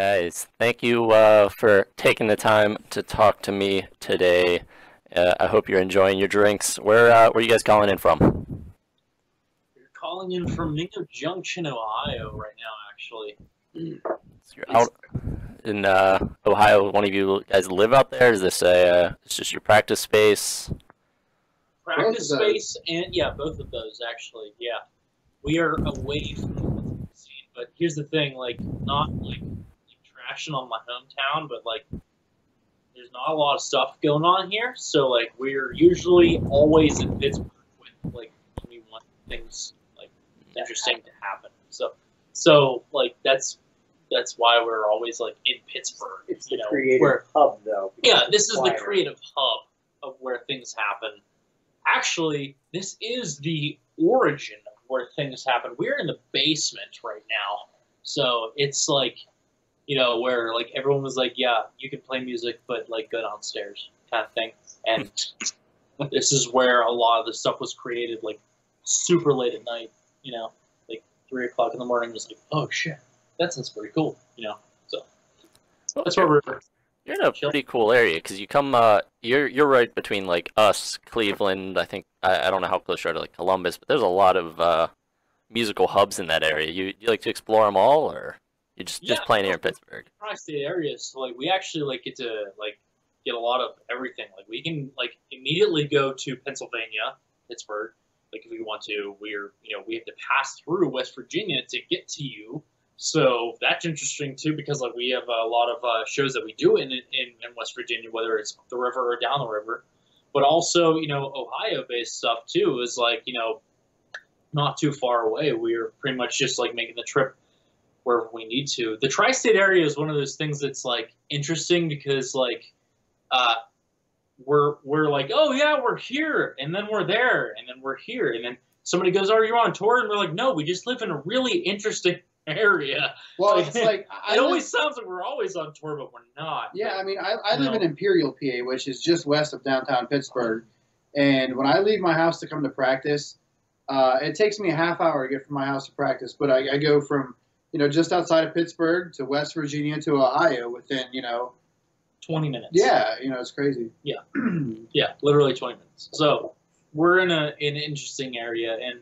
Guys, thank you for taking the time to talk to me today. I hope you're enjoying your drinks. Where are you guys calling in from? You're calling in from Mingo Junction, Ohio, right now. Actually, So you're it's out in Ohio. One of you guys live out there? Is this it's just your practice space? practice space, and yeah, both of those actually. Yeah, we are away from the scene, but here's the thing: like, not like trashing on my hometown, but like, there's not a lot of stuff going on here. So like, we're usually always in Pittsburgh with like when we want things like interesting to happen. So like that's why we're always like in Pittsburgh. It's you the know, creative where hub, though. yeah, this is the Quieter. creative hub of where things happen. Actually, this is the origin of where things happen. We're in the basement right now, so it's like where like everyone was like, yeah, you can play music, but like go downstairs, kind of thing. And this is where a lot of the stuff was created, like super late at night. Like 3 o'clock in the morning. Was like, oh shit, that sounds pretty cool. So Well, that's where we're you're in a chill. pretty cool area because you come you're right between like us, Cleveland. I think I don't know how close you are to like Columbus, but there's a lot of musical hubs in that area. You like to explore them all, or you Yeah, just playing here in Pittsburgh? tri-state areas. So like we actually like get to like get a lot of everything. Like we can like immediately go to Pennsylvania, Pittsburgh. Like if we want to, we have to pass through West Virginia to get to you. So that's interesting too because like we have a lot of shows that we do in West Virginia, whether it's up the river or down the river. But also, Ohio-based stuff too is like not too far away. We're pretty much just like making the trip wherever we need to. The tri-state area is one of those things that's like interesting because like uh, we're like, oh yeah, we're here, and then we're there, and then we're here, and then somebody goes, "Are you on tour?" And we're like, "No, we just live in a really interesting area." Well, it's like it always sounds like we're always on tour, but we're not. yeah. But, I mean, I live in Imperial, PA, which is just west of downtown Pittsburgh. And when I leave my house to come to practice, it takes me a half hour to get from my house to practice. But I go from just outside of Pittsburgh to West Virginia to Ohio within 20 minutes. yeah, it's crazy. Yeah, yeah, literally 20 minutes. So we're in an interesting area, and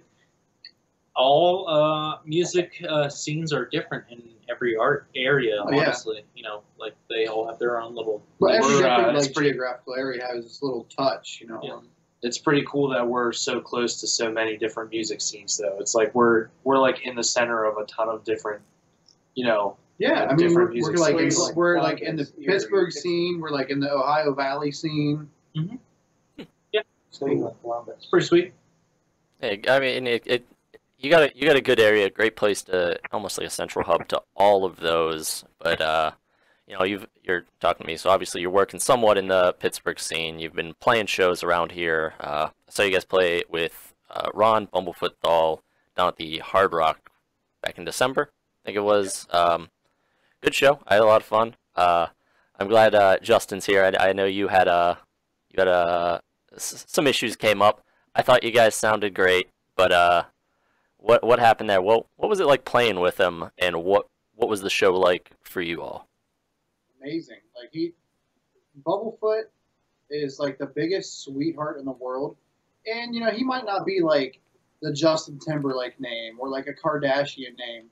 all music scenes are different in every art area. Oh, yeah. Honestly, like they all have their own little. But every We're, different it's pretty- geographical area has this little touch. Yeah. It's pretty cool that we're so close to so many different music scenes, though. It's like we're like in the center of a ton of different, Yeah, I mean, different we're music like in, scenes. we're like in the Pittsburgh scene. We're like in the Ohio Valley scene. Yeah, Columbus. it's pretty sweet. Hey, I mean, you got a good area, great place to almost like a central hub to all of those. But you're talking to me, so obviously you're working somewhat in the Pittsburgh scene. You've been playing shows around here. I saw you guys play with Ron Bumblefoot Thal down at the Hard Rock back in December, I think it was. Good show. I had a lot of fun. I'm glad Justin's here. I know you had some issues came up. I thought you guys sounded great, but what happened there? What was it like playing with him, and what was the show like for you all? Amazing. Like Bubblefoot is like the biggest sweetheart in the world, and he might not be like the Justin Timberlake name or like a Kardashian name,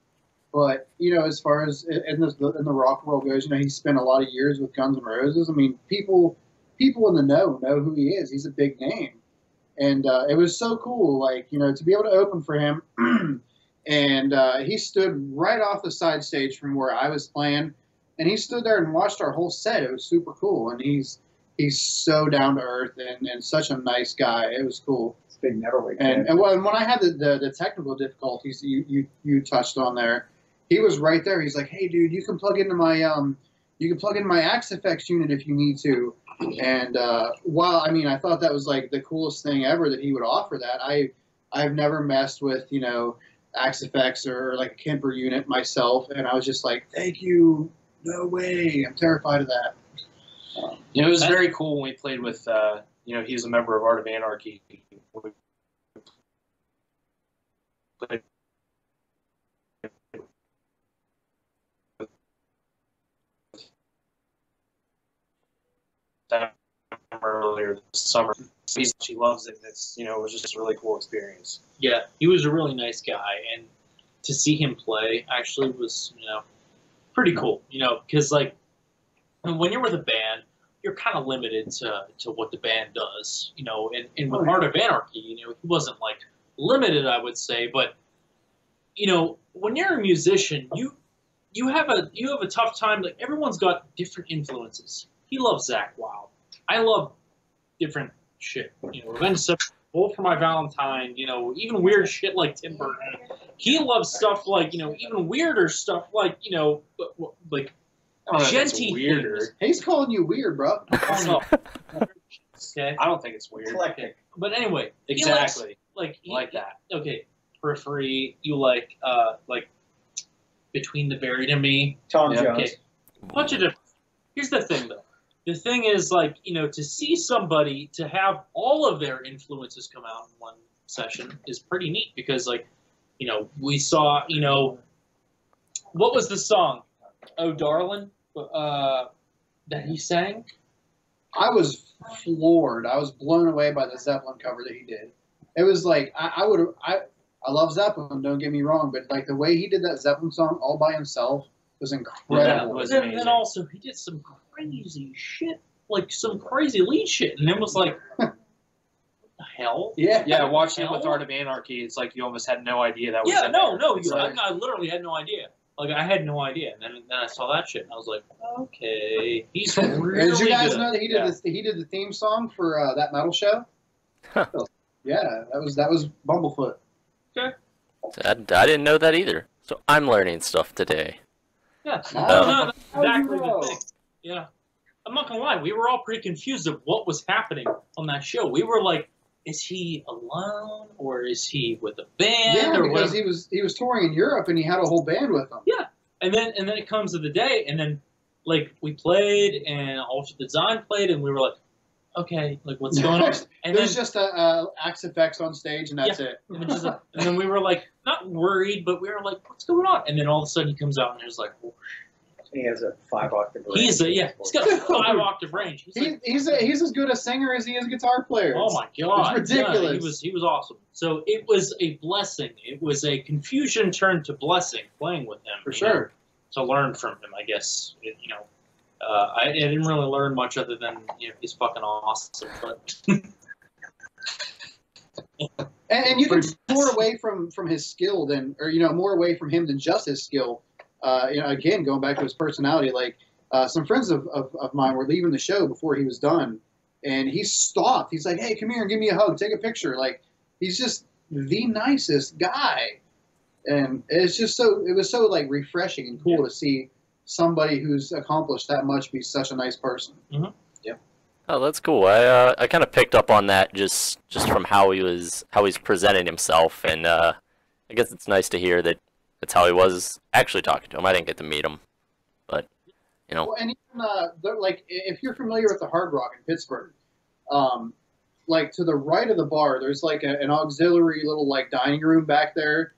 but as far as in the rock world goes, he spent a lot of years with Guns N' Roses. I mean, people in the know who he is. He's a big name, and it was so cool, like to be able to open for him. And he stood right off the side stage from where I was playing, and he stood there and watched our whole set. It was super cool, and he's so down to earth and such a nice guy. It was cool. It's big NeverWake. And when I had the technical difficulties you touched on there, he was right there. He's like, "Hey, dude, you can plug into my Axe Effects unit if you need to." And while I thought that was like the coolest thing ever that he would offer that. I've never messed with Axe Effects or like a Kemper unit myself, and I was just like, "Thank you, no way, I'm terrified of that." It was very cool when we played with, he's a member of Art of Anarchy. We played summer. She loves it. It's it was just a really cool experience. Yeah, he was a really nice guy, and to see him play actually was pretty cool. Because like when you're with a band, you're kind of limited to what the band does. And with Art of Anarchy, he wasn't like limited, I would say, but when you're a musician, you have a tough time. Like everyone's got different influences. He loves Zakk Wylde. I love different shit. Avenged Sevenfold, For My Valentine. Even weird shit like Tim Burton. He loves stuff like even weirder stuff like like genty weirder. things. He's calling you weird, bro. Okay. I don't think it's weird. Okay. But anyway, Exactly. He like that. Okay. Periphery. You like Between the Buried and Me. Tom Yeah. Jones. Okay. Bunch of different. Here's the thing, though. The thing is, to see somebody to have all of their influences come out in one session is pretty neat because, we saw, what was the song? Oh, Darling, that he sang? I was floored. I was blown away by the Zeppelin cover that he did. It was like I love Zeppelin. Don't get me wrong, but like the way he did that Zeppelin song all by himself was incredible. Yeah, it was And amazing. then also he did some crazy shit, like some crazy lead shit, and it was like, what the hell? Yeah. Yeah, watching it with Hell? Art of Anarchy, it's like you almost had no idea that was Yeah, in no, there. no, It's like- I literally had no idea. Like I had no idea, and then I saw that shit, and I was like, okay, he's really Did you guys good. know that he did the theme song for that metal show? Huh. Yeah, that was Bumblefoot. I didn't know that either. So I'm learning stuff today. Yeah, Oh. no, that's How do you exactly know? the thing. Yeah, I'm not gonna lie, we were all pretty confused of what was happening on that show. We were like, is he alone or is he with a band Yeah, or because whatever? he was touring in Europe and he had a whole band with him. Yeah, and then it comes to the day, and then like we played and Altered Design played, and we were like, okay, like what's going on? And There's then just a Axe Effects on stage and that's it. and then we were like not worried, but we were like, what's going on? And then all of a sudden he comes out and he's like, oh, He has a 5-octave range. he's got a 5-octave range. He's like, He's as good a singer as he is a guitar player. oh my god, It's ridiculous. Yeah, he was awesome. So it was a blessing. It was a confusion turned to blessing playing with him. For you sure. know, to learn from him, I guess. I didn't really learn much other than he's fucking awesome. But And you can more away from his skill than, or more away from him than just his skill. Again, going back to his personality, like some friends of mine were leaving the show before he was done, and he stopped. He's like, "Hey, come here and give me a hug, take a picture." Like he's just the nicest guy, and it was so like refreshing and cool to see somebody who's accomplished that much be such a nice person. Oh, that's cool. I kind of picked up on that just from how he's presenting himself, and I guess it's nice to hear that that's how he was actually talking to him. I didn't get to meet him, but Well, and even like if you're familiar with the Hard Rock in Pittsburgh, like to the right of the bar, there's like an auxiliary little like dining room back there.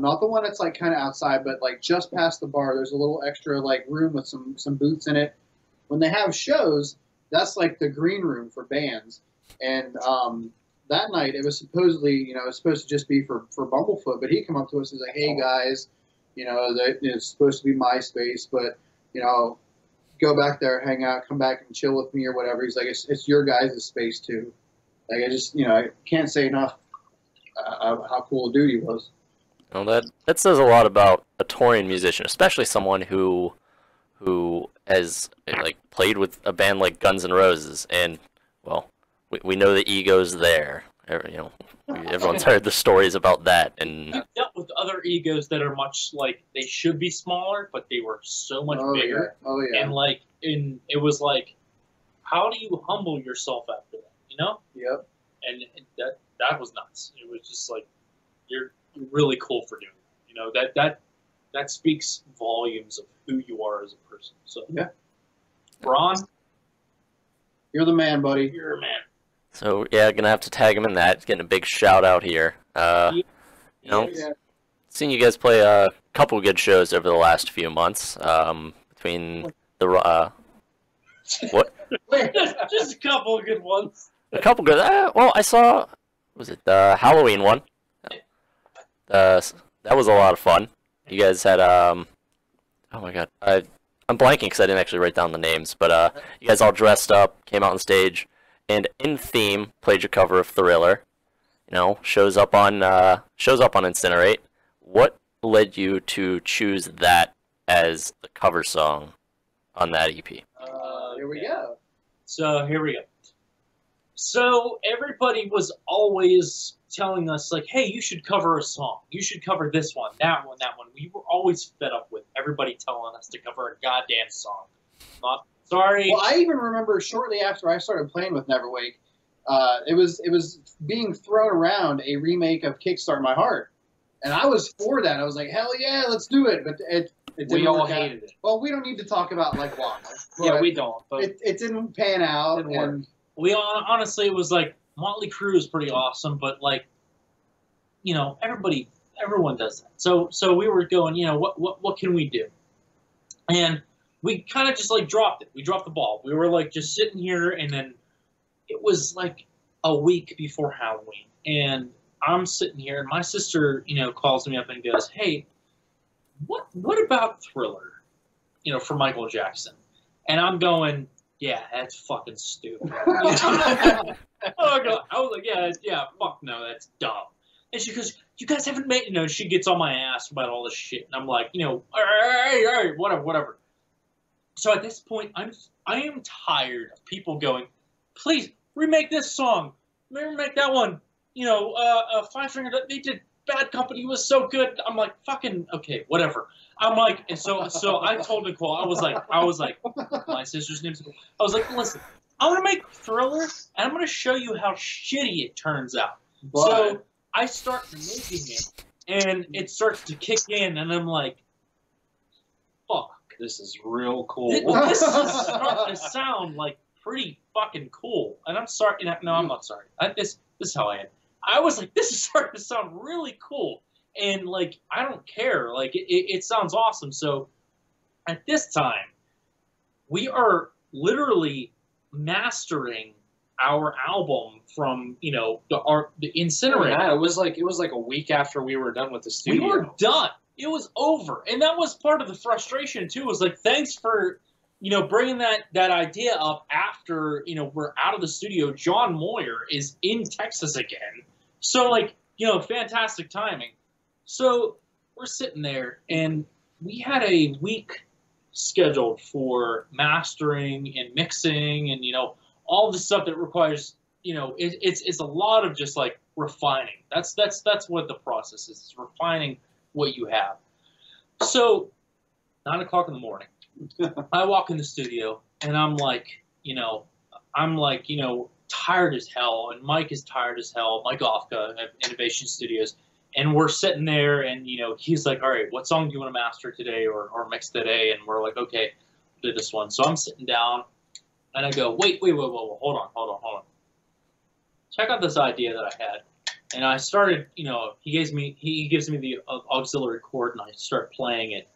Not the one that's like kind of outside, but like just past the bar, there's a little extra like room with some booths in it. When they have shows, that's like the green room for bands. And that night, it was supposedly, it was supposed to just be for Bumblefoot, but he come up to us and was like, "Hey guys, that it's supposed to be my space, but go back there, hang out, come back and chill with me or whatever." He's like, "It's your guys' space too." Like I just, I can't say enough how cool a dude he was. well, that says a lot about a touring musician, especially someone who has like played with a band like Guns N' Roses, and well, we know the ego's there. Everyone's heard the stories about that, and I've dealt with other egos that are much like they should be smaller, but they were so much Oh bigger. yeah, oh yeah. And it was like, how do you humble yourself after that? Yep. And that was nuts. It was just like, you're really cool for doing it. That speaks volumes of who you are as a person. So Yeah. Ron, You're the man, buddy. you're a man. so yeah, gonna have to tag him in that. Getting a big shout out here. Yeah. Seen you guys play a couple good shows over the last few months. Between the what? just a couple of good ones. A couple good. Well, I saw. Was it the Halloween one? That was a lot of fun. You guys had Oh my god, I'm blanking because I didn't actually write down the names. But you guys all dressed up, came out on stage, and in theme played your cover of Thriller. You know, shows up on Incinerate. What led you to choose that as the cover song on that EP? Here we go. So here we go. So everybody was always telling us like, "Hey, you should cover a song. You should cover this one, that one, that one." We were always fed up with everybody telling us to cover a goddamn song. Not sorry. Well, I even remember shortly after I started playing with NeverWake, it was being thrown around a remake of Kickstart My Heart, and I was for that. I was like, hell yeah, let's do it. But it didn't We all work out. hated it. Well, we don't need to talk about like why. Yeah, we don't. But It didn't pan out. Didn't work. And We honestly, it was like Motley Crue is pretty awesome, but like, you know, everyone does that. So we were going, you know, what can we do? And we kind of just like dropped it. We dropped the ball. We were like just sitting here, and then it was like a week before Halloween, and I'm sitting here, and my sister, you know, calls me up and goes, "Hey, what about Thriller? You know, for Michael Jackson?" And I'm going, "Yeah, that's fucking stupid." I was like, yeah, fuck no, that's dumb. And she goes, "You guys haven't made," you know, she gets on my ass about all this shit. And I'm like, you know, all right, whatever. So at this point, I am tired of people going, "Please, remake this song. Remake that one." You know, Five Finger, they did Bad Company was so good. I'm like, fucking, okay, whatever. I'm like, and so I told Nicole, I was like, my sister's name's Nicole. I was like, listen, I'm gonna make Thriller, and I'm gonna show you how shitty it turns out. But So I start making it, and it starts to kick in, and I'm like, fuck, this is real cool. this is starting to sound like pretty fucking cool. And I'm sorry, no, I'm not sorry. This is how I am. I was like, this is starting to sound really cool. And, like, I don't care. Like, it sounds awesome. So, at this time, we are literally mastering our album from, you know, the Incinerate. Yeah, it was like a week after we were done with the studio. We were done. It was over. And that was part of the frustration, too, was like, thanks for, you know, bringing that idea up after, you know, we're out of the studio. John Moyer is in Texas again. So, like, you know, fantastic timing. So we're sitting there, and we had a week scheduled for mastering and mixing and, you know, all the stuff that requires, you know, it's a lot of just, like, refining. That's what the process is. It's refining what you have. So 9 o'clock in the morning, I walk in the studio, and I'm like, tired as hell, and Mike is tired as hell, Mike Ofka at Innovation Studios, and we're sitting there, and, you know, he's like, all right, what song do you want to master today or mix today? And we're like, okay, we'll do this one. So I'm sitting down, and I go, wait, hold on. Check out this idea that I had. And I started, you know, he gives me the auxiliary chord, and I start playing it,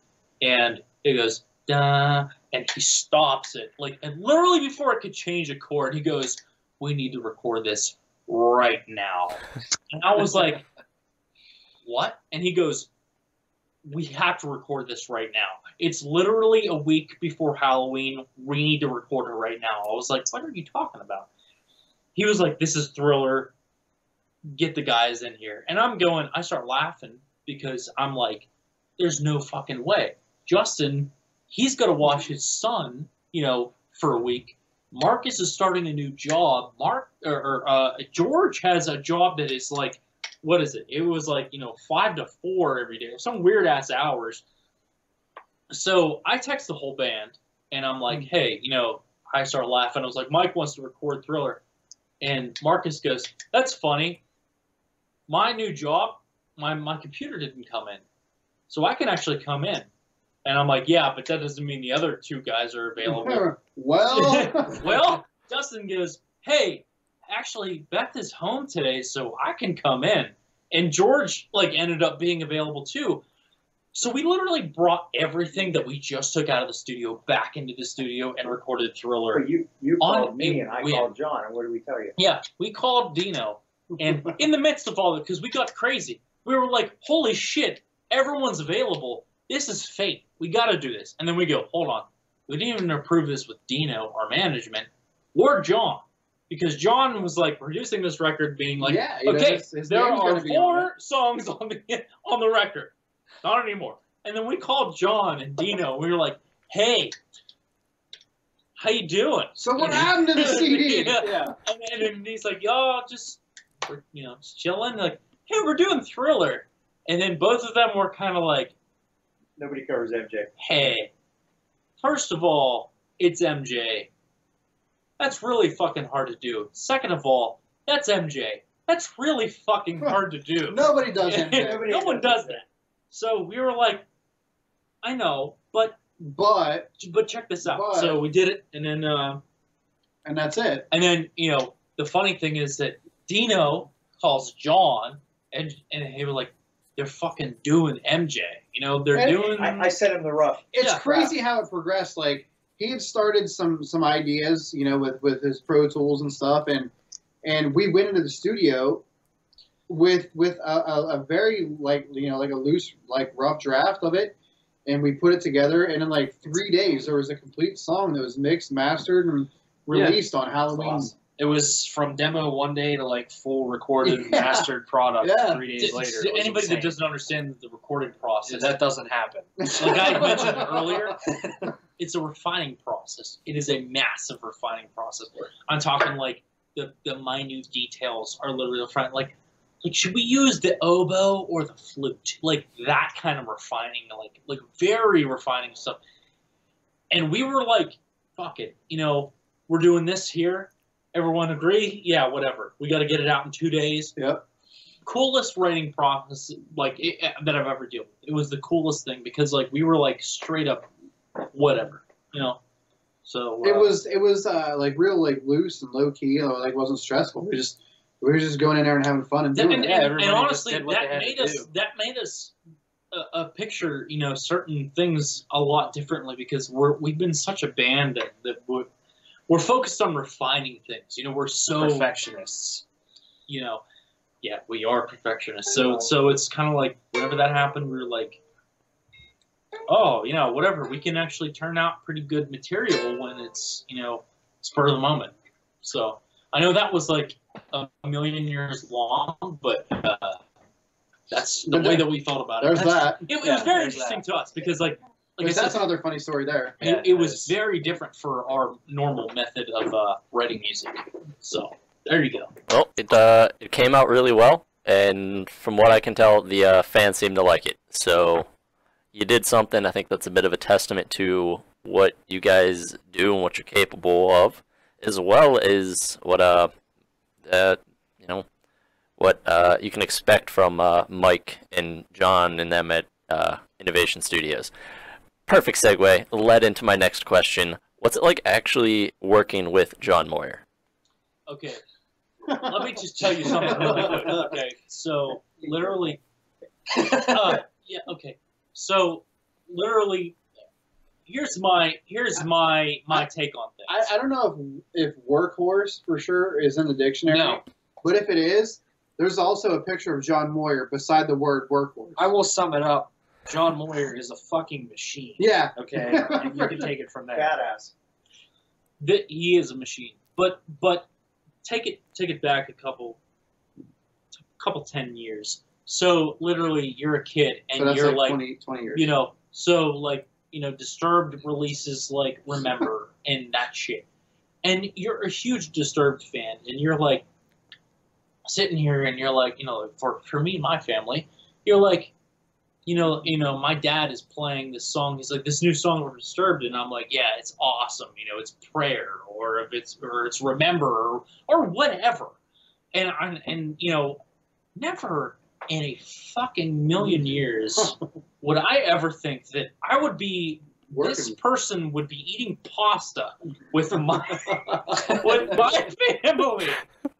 and it goes, da, and he stops it, like, and literally before it could change a chord, he goes, we need to record this right now. And I was like, what? And he goes, we have to record this right now. It's literally a week before Halloween. We need to record it right now. I was like, what are you talking about? He was like, this is Thriller. Get the guys in here. And I start laughing because I'm like, there's no fucking way. Justin, he's got to watch his son, you know, for a week. Marcus is starting a new job. George has a job that is like, what is it? It was like, you know, 5 to 4 every day, some weird ass hours. So I text the whole band, and I'm like, hey, you know, I start laughing. I was like, Mike wants to record Thriller. And Marcus goes, that's funny. My new job, my computer didn't come in. So I can actually come in. And I'm like, yeah, but that doesn't mean the other 2 guys are available. Well, Dustin goes, hey, actually, Beth is home today, so I can come in. And George, like, ended up being available too. So we literally brought everything that we just took out of the studio back into the studio and recorded Thriller. But you On called me and I whim. called John, and what did we tell you? Yeah, we called Dino, and in the midst of all of it, because we got crazy, we were like, holy shit, everyone's available. This is fate. We got to do this. And then we go, hold on. We didn't even approve this with Dino, our management, or John. Because John was like producing this record being like, Yeah, you know, okay, his there name's are gonna be on 4 songs on the record. Not anymore. And then we called John and Dino. We were like, hey, how you doing? So what happened to the CD? Yeah. And he's like, y'all just, just chilling. Like, hey, we're doing Thriller. And then both of them were kind of like, Nobody covers MJ. hey, first of all, it's MJ. That's really fucking hard to do. Second of all, that's MJ. That's really fucking hard to do. Nobody does MJ. No one does that. So we were like, I know, but check this out. So we did it, and then and that's it. And then the funny thing is that Dino calls John, and they were like, they're fucking doing MJ. They're doing. I sent him the rough. It's crazy how it progressed. Like he had started some ideas, with his Pro Tools and stuff, and we went into the studio with a very like a loose rough draft of it, and we put it together, and in like 3 days there was a complete song that was mixed, mastered, and released on Halloween. Awesome. It was from demo one day to like full recorded, mastered product 3 days later. Anybody that doesn't understand the recording process, that doesn't happen. Like I mentioned earlier, it's a refining process. It is a massive refining process. I'm talking like the minute details are literally refined. Like should we use the oboe or the flute? Like that kind of refining, like very refining stuff. And we were like, fuck it, we're doing this here. Everyone agree? Yeah, whatever. We got to get it out in 2 days. Yep. Coolest writing process that I've ever dealt with. It was the coolest thing because we were like straight up, whatever, So it was like real like loose and low key. Like wasn't stressful. We were just going in there and having fun and doing it. And honestly, that made us picture certain things a lot differently because we've been such a band that we're focused on refining things. We're so perfectionists. Yeah, we are perfectionists. So it's kind of like whenever that happened, we were like, oh, whatever. We can actually turn out pretty good material when it's spur of the moment. So I know that was like a million years long, but that's the way that we thought about it. There's that. It was very interesting to us because that's another funny story there. It was very different for our normal method of writing music. So there you go. Well, it came out really well, and from what I can tell, the fans seem to like it. So you did something. I think that's a bit of a testament to what you guys do and what you're capable of, as well as what you can expect from Mike and John and them at Innovation Studios. Perfect segue, led into my next question. What's it like actually working with John Moyer? Okay, let me just tell you something really quick. Okay, so literally, so literally, here's my take on things. I don't know if workhorse for sure is in the dictionary. No. But if it is, there's also a picture of John Moyer beside the word workhorse. I will sum it up. John Moyer is a fucking machine. Yeah. Okay, and you can take it from there. Badass. He is a machine, but take it back a couple 10 years. So literally, you're a kid and so you're like 20 years. Disturbed releases like Remember and that shit, and you're a huge Disturbed fan, and you're like sitting here and you're like, for me and my family, you're like. My dad is playing this song. He's like, this new song we're Disturbed, and I'm like, yeah, it's awesome. It's Prayer, or it's Remember, or whatever. And never in a fucking million years would I ever think that I would be. This person would be eating pasta with my family.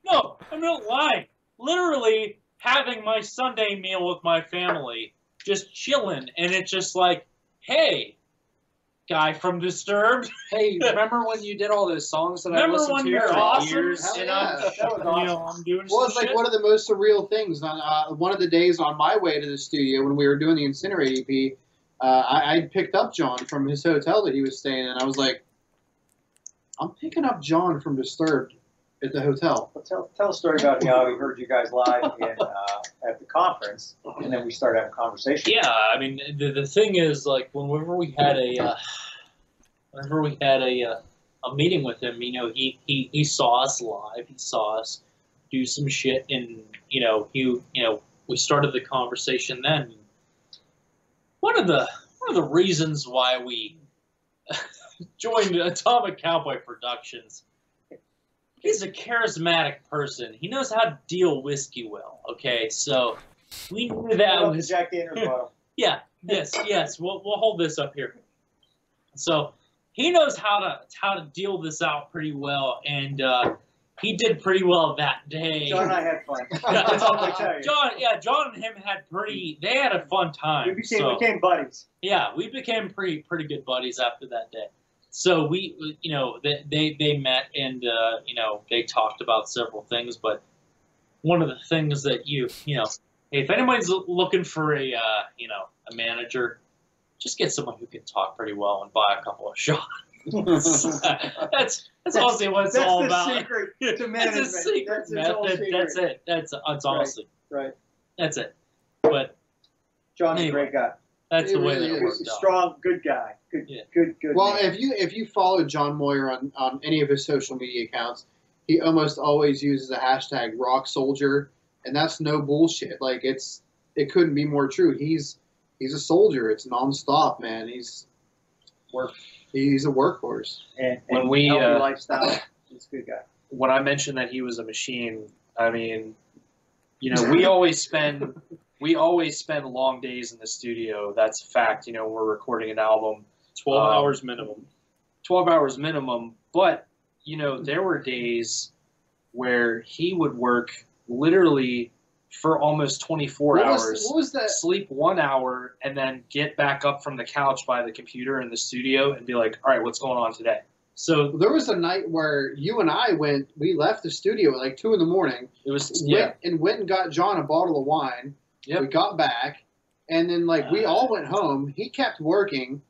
No, I'm not lying. Literally having my Sunday meal with my family just chilling, and it's just like, hey, guy from Disturbed. Hey, remember when you did all those songs that I Remember listened when to you're for awesome? years? Hell And yeah. That was you know, awesome. I'm doing Well, some it's like shit. one of the most surreal things. On one of the days on my way to the studio when we were doing the Incinerate EP, I picked up John from his hotel that he was staying in. I was like, I'm picking up John from Disturbed at the hotel. Well, tell a story about how we heard you guys live at the conference, and then we started having a conversation. Yeah, I mean, the thing is, like, whenever we had a meeting with him, you know, he saw us live, he saw us do some shit, and we started the conversation then. One of the reasons why we joined Atomic Cowboy Productions. He's a charismatic person. He knows how to deal whiskey well. Okay, so we knew that Hold up the was Jack Daniels bottle. yeah, yes. We'll hold this up here. So he knows how to deal this out pretty well, and he did pretty well that day. John and I had fun. That's all I tell you. John and him they had a fun time. We became buddies. Yeah, we became pretty good buddies after that day. So they met and they talked about several things, but one of the things that hey, if anybody's looking for a manager, just get someone who can talk pretty well and buy a couple of shots. that's honestly what it's all about. That's the secret to management. It's a secret method. That's it. That's honestly. Right. That's it. But John's anyway, a great guy. that's He the way really that it is. worked He's a out. strong, good guy. Good. Well, man. if you follow John Moyer on any of his social media accounts, he almost always uses a hashtag Rock Soldier, and that's no bullshit. Like it couldn't be more true. He's a soldier. It's nonstop, man. He's a workhorse. and when we, healthy lifestyle. He's a good guy. When I mentioned that he was a machine, I mean, we always spend long days in the studio. That's a fact. We're recording an album. 12 hours minimum. 12 hours minimum, but there were days where he would work literally for almost 24 hours. What was that? Sleep 1 hour and then get back up from the couch by the computer in the studio and be like, all right, what's going on today? So There was a night where you and I we left the studio at like 2 a.m. It was went and got John a bottle of wine. Yep. We got back, and then we all went home. He kept working.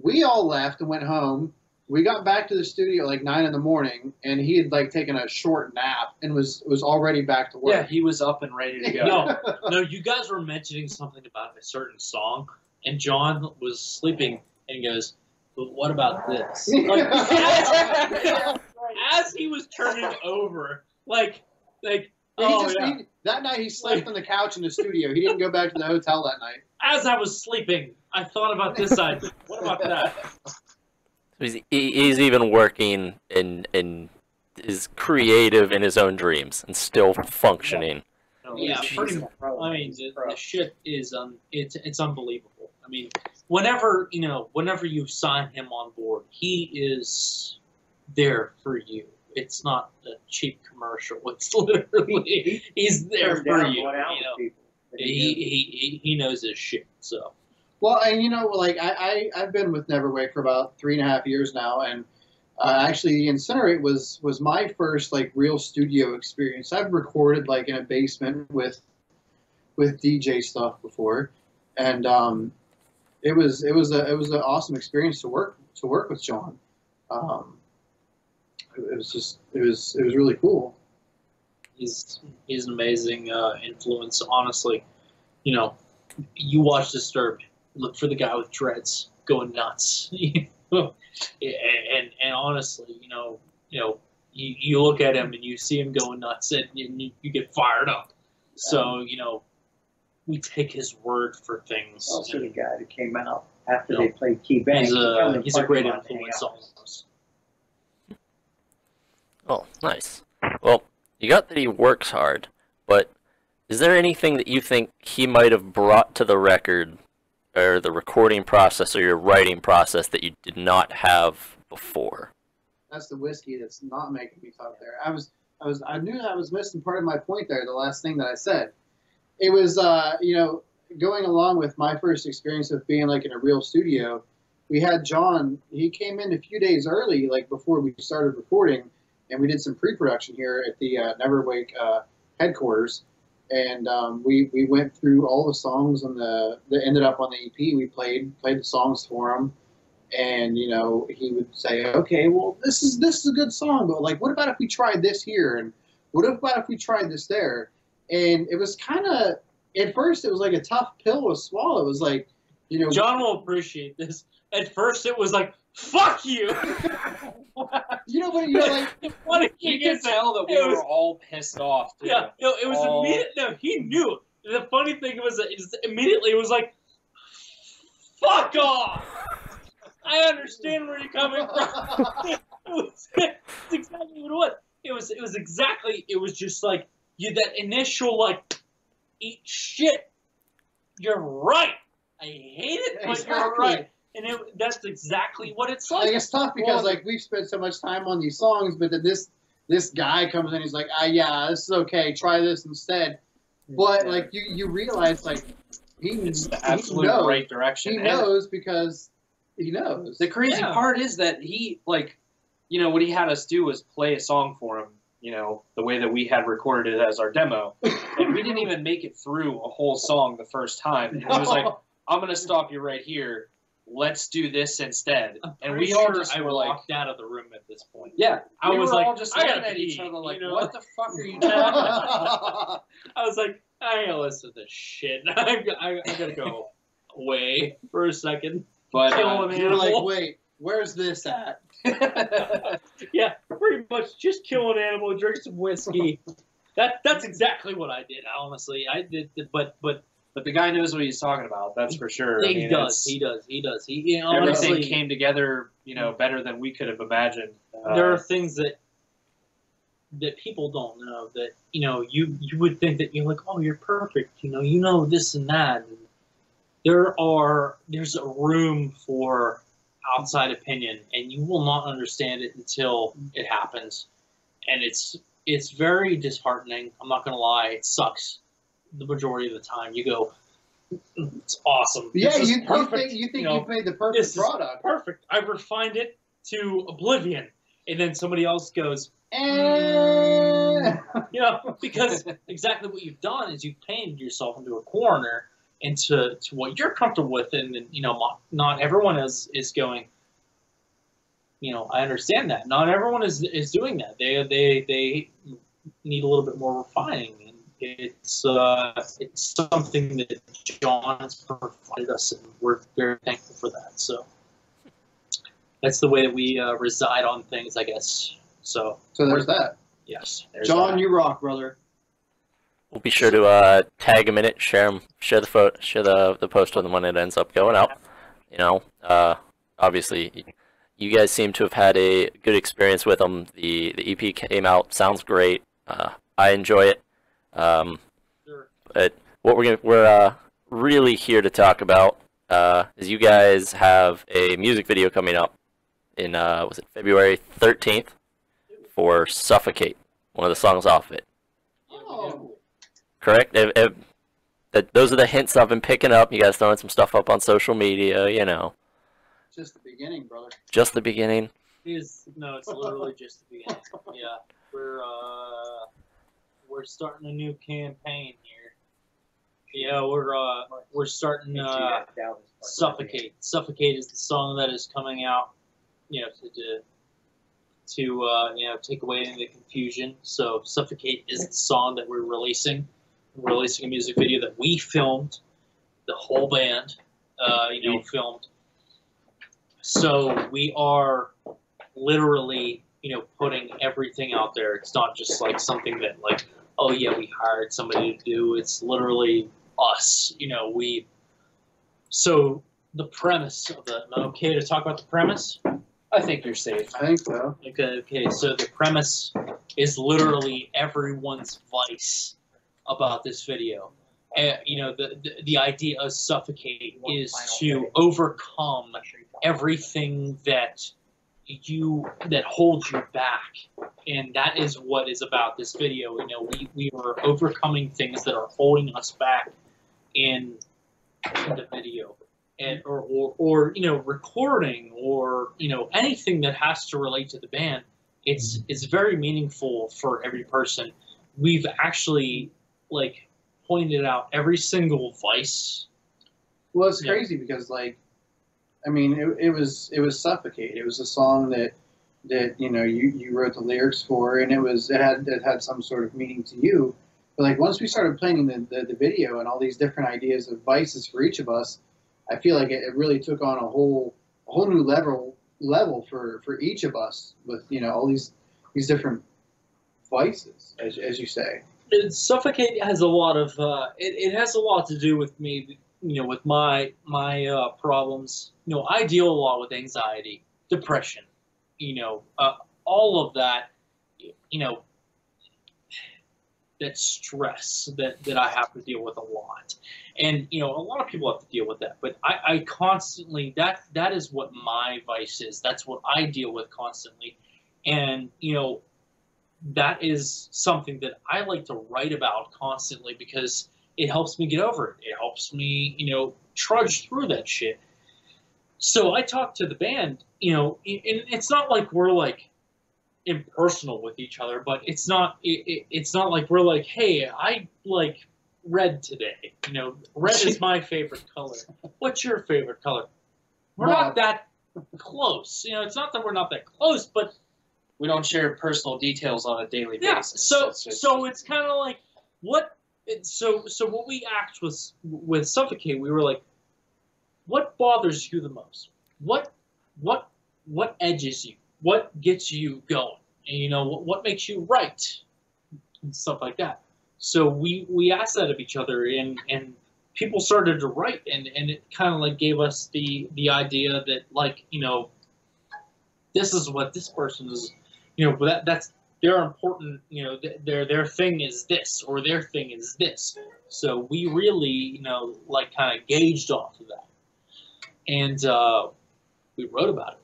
We all left and went home. We got back to the studio at like 9 a.m, and he had taken a short nap and was already back to work. Yeah, he was up and ready to go. no, you guys were mentioning something about a certain song, and John was sleeping, and he goes, "But what about this?" Like, as he was turning over, That night he slept on the couch in the studio. He didn't go back to the hotel that night. as I was sleeping, I thought about this side. What about that? He's even working and is creative in his own dreams and still functioning. Yeah, pretty much. I mean, the shit is it's unbelievable. I mean, whenever you sign him on board, he is there for you. It's not a cheap commercial. It's literally he's there for you. He knows his shit. So. Well, and I've been with NeverWake for about 3.5 years now, and actually Incinerate was my first real studio experience. I've recorded in a basement with DJ stuff before, and it was an awesome experience to work with John. It was really cool. He's an amazing influence. Honestly, you watch Disturbed. Look for the guy with dreads going nuts. and honestly, you look at him and you see him going nuts, and you get fired up. So we take his word for things. Also, the guy that came out after they played Key Bank. He's a great influence on us. Oh, nice. Well, you got that he works hard, but is there anything that you think he might have brought to the record or the recording process or your writing process that you did not have before? That's the whiskey that's not making me talk there. I knew I was missing part of my point there, the last thing that I said. It was, going along with my first experience of being like in a real studio, we had John. He came in a few days early, like before we started recording, and we did some pre-production here at the NeverWake headquarters. And we went through all the songs on that ended up on the EP. We played the songs for him, and you know he would say, "Okay, well this is a good song, but like, what about if we tried this here, and what about if we tried this there?" And it was kind of at first it was like a tough pill to swallow. It was like, you know, John will appreciate this. At first, it was like, "Fuck you." you know, but you're like, What You can tell that we were all pissed off. Too. Yeah, no, it was All- immediate. No, he knew. The funny thing was that immediately it was like, "Fuck off." I understand where you're coming from. It's exactly what it was. It was exactly. It was just like that initial like, eat shit. You're right. I hate it, but you're Exactly. right. And that's exactly what it's like. like it's tough because like we've spent so much time on these songs, but then this guy comes in, he's like, yeah, this is okay, try this instead. But like you realize like It's the he absolute knows. right direction. He And knows because he knows. the crazy Yeah. part is that he, like, you know, what he had us do was play a song for him, you know, the way that we had recorded it as our demo. And we didn't even make it through a whole song the first time. And he was like, I'm going to stop you right here. Let's do this instead. And we all just I were like, walked out of the room at this point. yeah, I we was were like, all just I looking gotta at each pee, other like, you know? what the fuck are you doing? I was like, I gotta listen to this shit. I gotta go away for a second. But Kill an You're like, animal. wait, where's this at? Yeah, pretty much just kill an animal, drink some whiskey. That's exactly what I did. Honestly, I did. But but the guy knows what he's talking about. That's for sure. I he mean, does. it's- He does. He Everything honestly came together, you know, better than we could have imagined. there are things that people don't know that you would think that you're like, oh, you're perfect, you know this and that. And there's a room for outside opinion, and you will not understand it until it happens, and it's very disheartening. I'm not gonna lie, it sucks the majority of the time. You go, it's awesome. Yeah, This is you perfect. think know, you've made the this perfect is product. perfect. I've refined it to oblivion, and then somebody else goes, And because exactly what you've done is you've painted yourself into a corner, into what you're comfortable with, and not everyone is going. I understand that. Not everyone is doing that. They need a little bit more refining, and it's something that John has provided us, and we're very thankful for that. So that's the way that we reside on things, I guess. So there's that. yes, there's John, that. you rock, brother. We'll be sure to tag him in it, share the post on when it ends up going out. Obviously, you guys seem to have had a good experience with them. The EP came out, sounds great. I enjoy it. Sure. But what we're really here to talk about is you guys have a music video coming up in was it February 13th for Suffocate, one of the songs off it. Oh. Correct? Those are the hints I've been picking up. You guys throwing some stuff up on social media, Just the beginning, brother. Just the beginning. It's literally just the beginning. Yeah, we're starting a new campaign here. Yeah, we're starting Suffocate. Suffocate is the song that is coming out. To take away any of the confusion. So Suffocate is the song that we're releasing. We're releasing a music video that we filmed, the whole band, filmed. So we are literally, putting everything out there. It's not just like something that like, oh yeah, we hired somebody to do. It's literally us. So the premise of the, am I okay to talk about the premise? I think you're safe. I think so. Okay, so the premise is literally everyone's vice about this video. The idea of Suffocate is to overcome everything that holds you back, and that is what is about this video. We are overcoming things that are holding us back, and into video, and or you know, recording, or you know, anything that has to relate to the band. It's very meaningful for every person. We've actually like pointed out every single vice. Well, it's Yeah. crazy because, like, I mean, it was Suffocate. It was a song that you know you wrote the lyrics for, and it had some sort of meaning to you. But like once we started playing the video and all these different ideas of vices for each of us, I feel like it really took on a whole new level for each of us with, you know, all these different vices, as you say. Suffocate has a lot of it has a lot to do with me, you know, with my problems. You know, I deal a lot with anxiety, depression, you know, all of that, you know, that stress that I have to deal with a lot. And, you know, a lot of people have to deal with that. But I constantly, that is what my vice is. That's what I deal with constantly. And, you know, that is something that I like to write about constantly because it helps me get over it. It helps me, you know, trudge through that shit. So I talk to the band, you know, and it's not like we're like impersonal with each other, but it's not like we're like, hey, I like red today. You know, red is my favorite color. What's your favorite color? We're not that close. You know, it's not that we're not that close, but We don't share personal details on a daily yeah. basis. So It's just- so it's kind of like what. So what we asked was with Suffocate, we were like, what bothers you the most? What edges you? What gets you going? And, you know, what makes you write? And stuff like that. So we asked that of each other, and people started to write, and it kind of like gave us the idea that, like, you know, this is what this person is, you know, that's their important, you know, their thing is this, or their thing is this. So we really, you know, like kind of gauged off of that, and we wrote about it.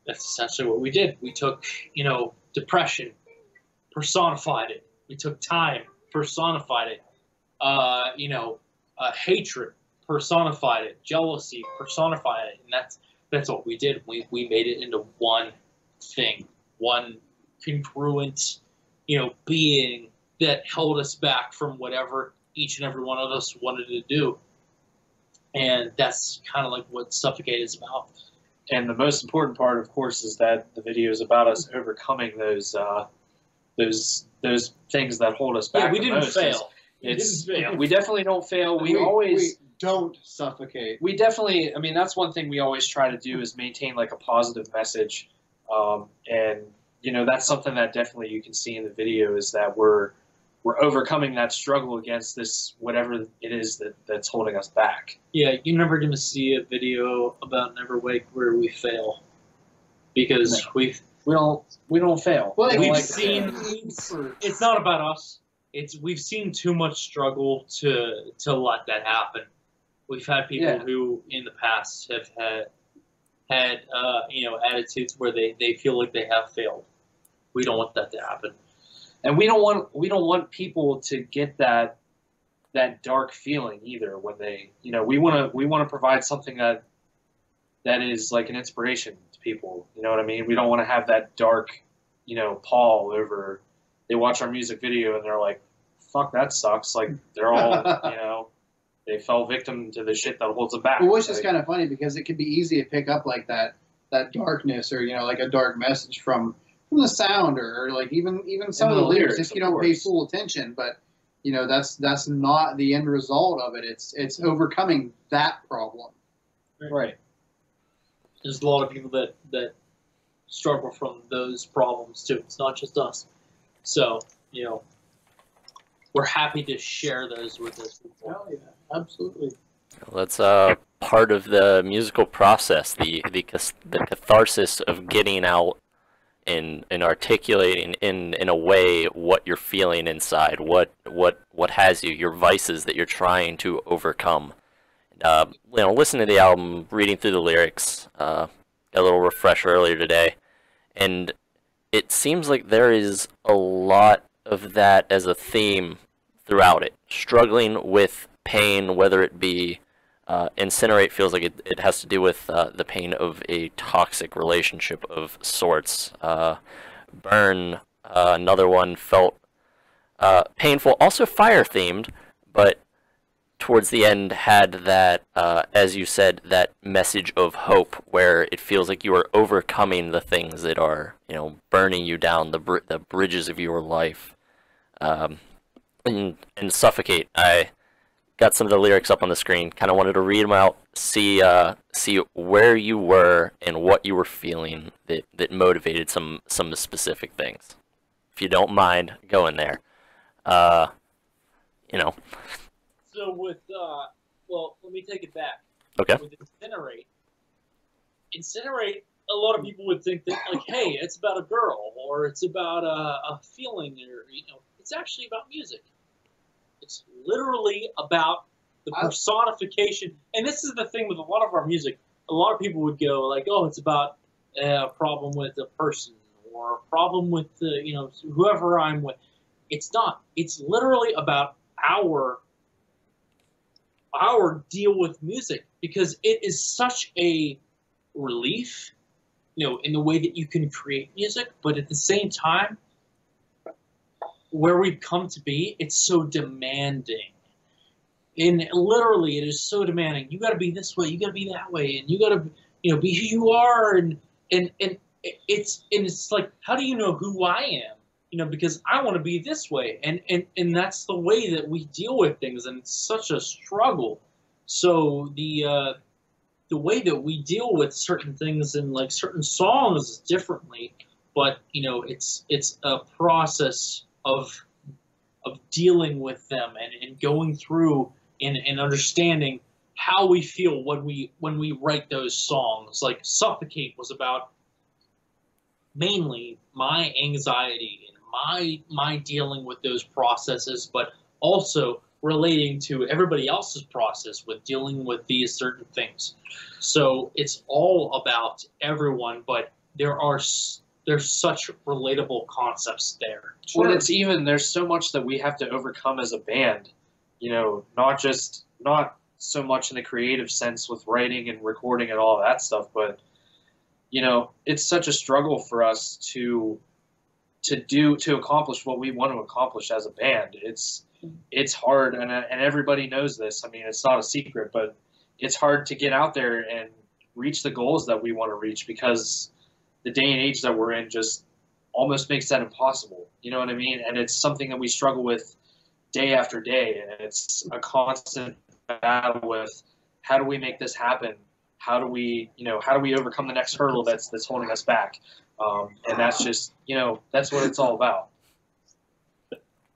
That's essentially what we did. We took, you know, depression, personified it. We took time, personified it. You know, hatred, personified it. Jealousy, personified it. And that's what we did. We made it into one thing, one congruent, you know, being that held us back from whatever each and every one of us wanted to do. And that's kind of like what Suffocate is about. And the most important part, of course, is that the video is about us overcoming those things that hold us back. Yeah, we the didn't most. fail. We definitely don't fail. We don't suffocate. We definitely, I mean, that's one thing we always try to do is maintain like a positive message. And, you know, that's something that definitely you can see in the video is that we're overcoming that struggle against this, whatever it is that's holding us back. Yeah, you're never going to see a video about NeverWake where we fail. Because we don't fail. Well, we've like seen, it's not about us. We've seen too much struggle to let that happen. We've had people who in the past have had you know, attitudes where they feel like they have failed. We don't want that to happen. And we don't want people to get that dark feeling either when they, you know, we want to provide something that is like an inspiration to people. You know what I mean? We don't want to have that dark, you know, pall over. They watch our music video and they're like, "Fuck, that sucks." Like they're all, you know, they fell victim to the shit that holds them back. Well, which is kind of funny because it can be easy to pick up like that darkness, or, you know, like a dark message from the sound, or like even some of the lyrics if you don't pay full attention. But, you know, that's not the end result of it. It's overcoming that problem. Right. There's a lot of people that struggle from those problems too. It's not just us. So, you know, we're happy to share those with those people. Hell yeah, absolutely. Well, that's part of the musical process, the catharsis of getting out and articulating in a way what you're feeling inside, what has you, your vices that you're trying to overcome. You know, listening to the album, reading through the lyrics, got a little refresh earlier today, and it seems like there is a lot of that as a theme throughout it. Struggling with pain, whether it be Incinerate feels like it has to do with the pain of a toxic relationship of sorts. Burn, another one, felt painful, also fire themed, but towards the end had that, as you said, that message of hope, where it feels like you are overcoming the things that are, burning you down, the bridges of your life. And Suffocate, I got some of the lyrics up on the screen. Kind of wanted to read them out, see where you were and what you were feeling that motivated some specific things. If you don't mind going there, So with well, let me take it back. Okay. With Incinerate, a lot of people would think that, like, hey, it's about a girl, or it's about a feeling, or it's actually about music. It's literally about the personification. And this is the thing with a lot of our music. A lot of people would go like, oh, it's about a problem with a person, or a problem with whoever I'm with. It's not. It's literally about our deal with music, because it is such a relief, in the way that you can create music, but at the same time, where we've come to be, it's so demanding. And literally, it is so demanding. You got to be this way, you got to be that way, and you got to, be who you are. And it's like, how do you know who I am? Because I want to be this way, and that's the way that we deal with things, and it's such a struggle. So the way that we deal with certain things and like certain songs differently, but it's a process of dealing with them and going through and understanding how we feel when we write those songs. Like Suffocate was about mainly my anxiety and my dealing with those processes, but also relating to everybody else's process with dealing with these certain things. So it's all about everyone, but there's such relatable concepts there. Well, there's so much that we have to overcome as a band, not so much in the creative sense with writing and recording and all that stuff, but it's such a struggle for us to accomplish what we want to accomplish as a band. It's hard, and everybody knows this. I mean, it's not a secret, but it's hard to get out there and reach the goals that we want to reach, because the day and age that we're in just almost makes that impossible. You know what I mean? And it's something that we struggle with day after day, and it's a constant battle with how do we make this happen? How do we overcome the next hurdle that's holding us back? And that's just, that's what it's all about.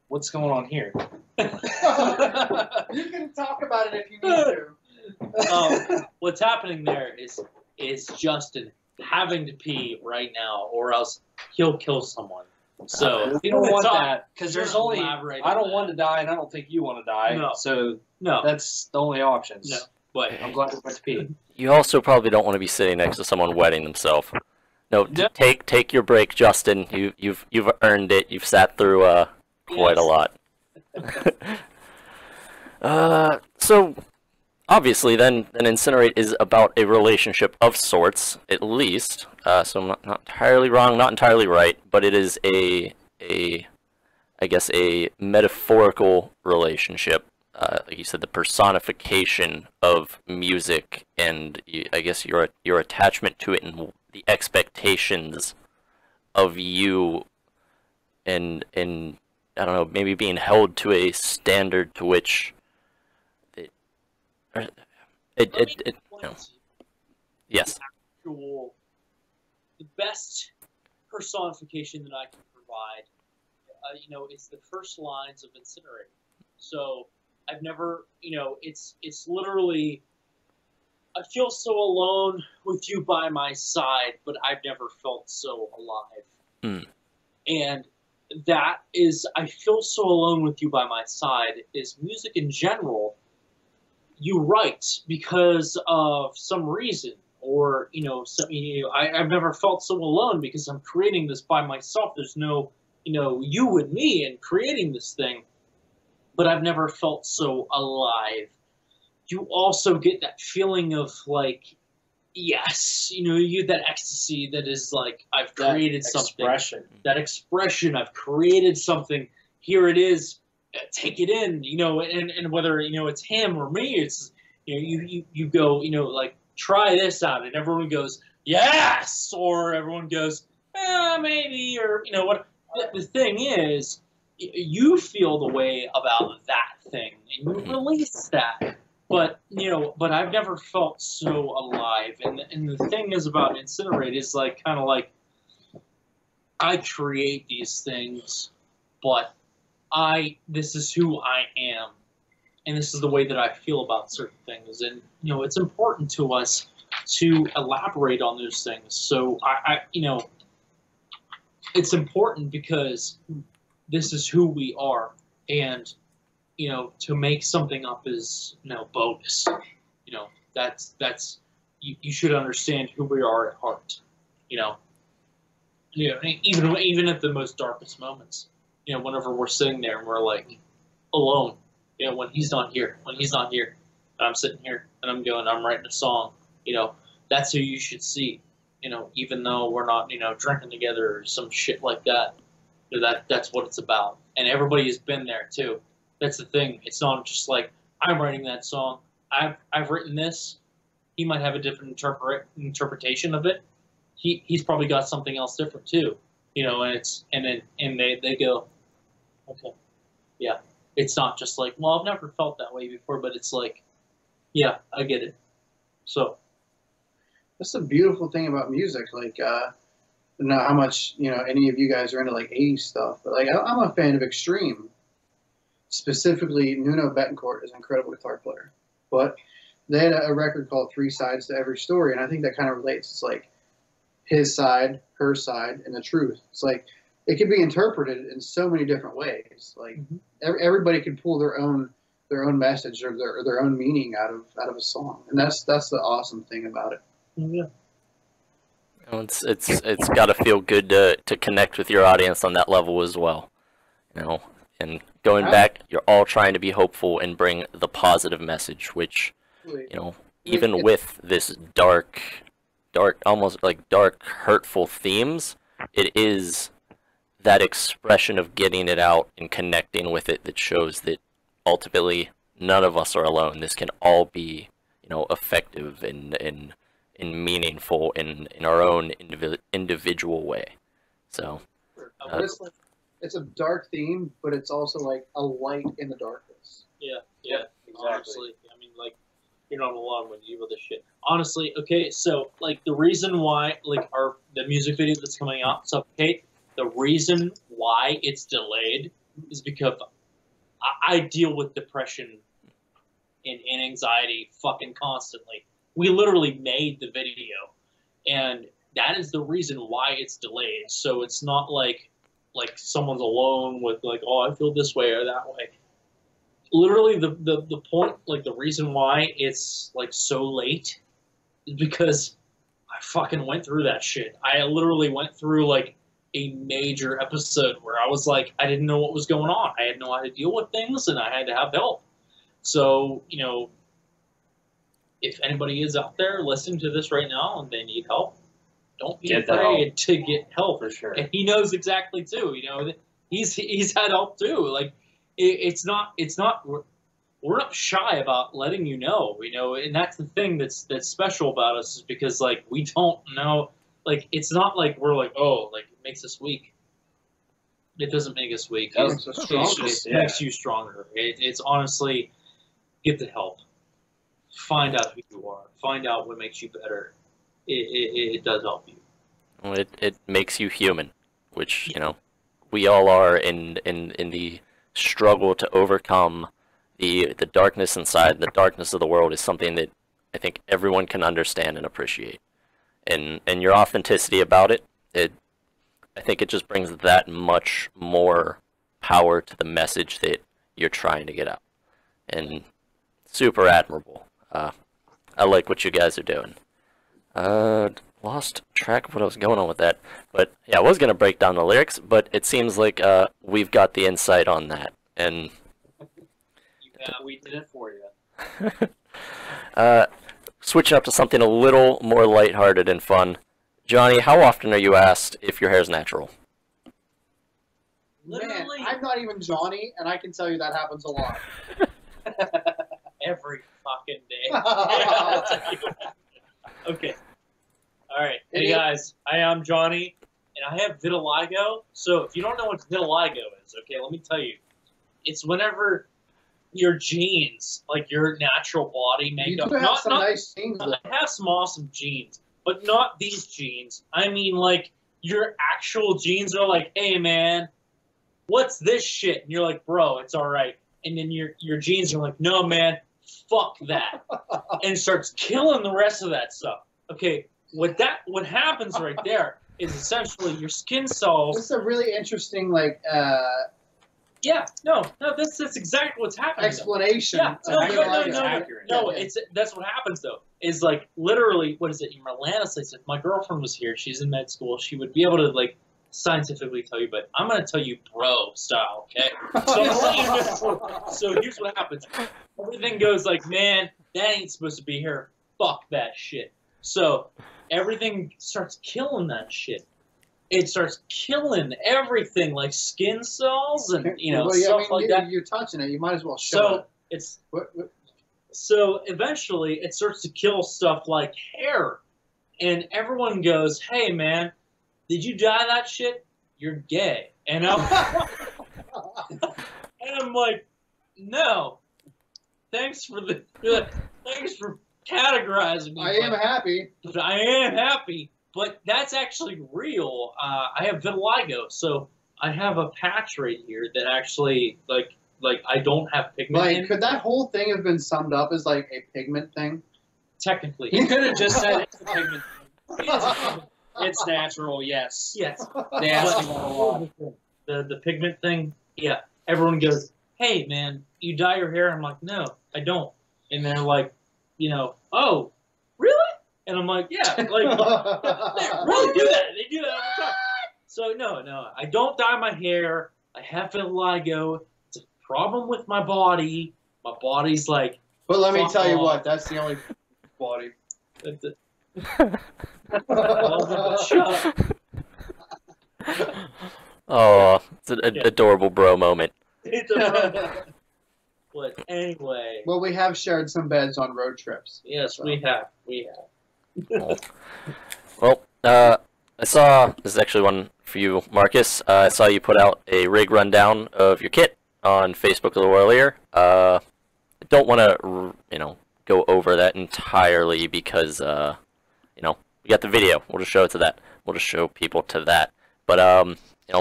What's going on here? You can talk about it if you need to. What's happening there is Justin having to pee right now, or else he'll kill someone. So we don't want that, because Sure, there's only elaborate I on don't that. want to die, and I don't think you want to die. No. So No, that's the only options. no, but I'm glad we went to pee. You also probably don't want to be sitting next to someone wetting themselves. No, No. take your break, Justin. You've earned it. You've sat through quite a lot. So obviously, then Incinerate is about a relationship of sorts, at least. So I'm not entirely wrong, not entirely right, but it is I guess a metaphorical relationship. Like you said, the personification of music, and I guess your attachment to it, and the expectations of you, and I don't know, maybe being held to a standard to which yes. The best personification that I can provide, is the first lines of Incinerate. So I've never, it's literally, I feel so alone with you by my side, but I've never felt so alive. And that is, I feel so alone with you by my side, is music in general. You write because of some reason, or I've never felt so alone because I'm creating this by myself. There's no you and me and creating this thing, but I've never felt so alive. you also get that feeling of like, yes, you get that ecstasy that is like, I've created something. That expression, I've created something. Here it is. Take it in, and whether it's him or me, it's you go, like, try this out, and everyone goes yes, or everyone goes maybe, or what. The thing is, you feel the way about that thing, and you release that. But but I've never felt so alive, and the thing is about Incinerate is like kind of like I create these things, but this is who I am, and this is the way that I feel about certain things, and it's important to us to elaborate on those things. So I it's important because this is who we are, and to make something up is bogus. That's you should understand who we are at heart. Even at the most darkest moments. Whenever we're sitting there and we're like alone, when he's not here, I'm sitting here and I'm writing a song, that's who you should see, even though we're not, drinking together or some shit like that. That's what it's about. And everybody has been there too. That's the thing. It's not just like, I'm writing that song. I've written this. He might have a different interpretation of it. He's probably got something else different too. And they go, okay, yeah. It's not just like, well, I've never felt that way before, but it's like, yeah, I get it. So that's the beautiful thing about music. Like, I don't know how much any of you guys are into like 80s stuff, but like I'm a fan of Extreme. Specifically, Nuno Betancourt is an incredible guitar player, but they had a record called Three Sides to Every Story, and I think that kind of relates. It's like his side, her side, and the truth. It's like it can be interpreted in so many different ways. Like everybody can pull their own message or their own meaning out of a song, and that's the awesome thing about it. Yeah. It's got to feel good to connect with your audience on that level as well, And going back, you're all trying to be hopeful and bring the positive message, which, even with this dark, almost like dark, hurtful themes, it is that expression of getting it out and connecting with it that shows that ultimately none of us are alone. This can all be, effective and meaningful in our own individual way. So. It's a dark theme, but it's also like a light in the darkness. Yeah, exactly. Honestly, I mean, like, you're not alone when you do this shit. Honestly, okay, so like the reason why, like, the music video that's coming out, Suffocate, the reason why it's delayed is because I deal with depression and anxiety fucking constantly. We literally made the video, and that is the reason why it's delayed. So it's not like someone's alone with like, oh, I feel this way or that way. Literally the point, like the reason why it's like so late is because I fucking went through that shit. I literally went through like a major episode where I was like, I didn't know what was going on. I had no how to deal with things, and I had to have help. So, if anybody is out there listening to this right now and they need help, don't be afraid to get help. For sure. And he knows exactly too. He's had help too. Like it's not. We're not shy about letting you know. And that's the thing that's special about us is because like we don't know. Like it's not like we're like, oh, like it makes us weak. It doesn't make us weak. It makes you stronger. It's honestly, get the help. Find out who you are. Find out what makes you better. It does help you. Well, it makes you human, which we all are in the struggle to overcome the darkness inside. The darkness of the world is something that I think everyone can understand and appreciate, and your authenticity about it. I think it just brings that much more power to the message that you're trying to get out, and super admirable. I like what you guys are doing. Lost track of what I was going on with that, but yeah, I was gonna break down the lyrics, but it seems like we've got the insight on that, and we did it for you. Switching up to something a little more lighthearted and fun. Johnny, how often are you asked if your hair is natural? Man, Literally I'm not even Johnny, and I can tell you that happens a lot. every fucking day. I'll tell you. Okay. All right. Hey guys, I am Johnny, and I have vitiligo. So if you don't know what vitiligo is, okay, let me tell you. It's whenever your genes, like your natural body You makeup, do have some nice genes, though. I have some awesome genes, but not these genes. I mean, like, your actual genes are like, hey, man, what's this shit? And you're like, bro, it's all right. And then your genes are like, no, man, fuck that. And starts killing the rest of that stuff. Okay, what happens right there is essentially your skin cells. This is a really interesting, like, Yeah, no, that's exactly what's happening. explanation. Yeah, of vitiligo. It's accurate. No, Yeah. that's what happens though. Is like literally, what is it? Your melanocytes. If my girlfriend was here, she's in med school. She would be able to like scientifically tell you, but I'm gonna tell you, bro style. Okay. So I'm letting you know. So here's what happens. Everything goes like, man, that ain't supposed to be here. Fuck that shit. So everything starts killing that shit. It starts killing everything, like skin cells and Well, yeah, stuff like that. You're touching it. You might as well show So it. it's What? so eventually it starts to kill stuff like hair, and everyone goes, "Hey man, did you dye that shit? You're gay." And I'm like, "No, thanks for thanks for categorizing me." I am happy. But I am happy. But that's actually real. I have vitiligo, so I have a patch right here that actually, like I don't have pigment Like, in. could that whole thing have been summed up as like a pigment thing? Technically, You could have just said it's a pigment. It's natural, yes. yes. They ask you that a lot. The pigment thing, yeah. Everyone goes, "Hey man, you dye your hair?" I'm like, "No, I don't." And they're like, "Oh, really?" And I'm like, "Yeah, like they really do that. They do that all the time." So no, I don't dye my hair. I have vitiligo. It's a problem with my body. My body's like, But let me Fuck tell you off. what, that's the only body. shut up. Oh, it's an adorable bro moment. It's a problem. But anyway, Well, we have shared some beds on road trips. yes, we have. Well, I saw, this is actually one for you, Marcus. I saw you put out a rig rundown of your kit on Facebook a little earlier. I don't want to, go over that entirely because, we got the video. We'll just show it to that. We'll just show people to that. But,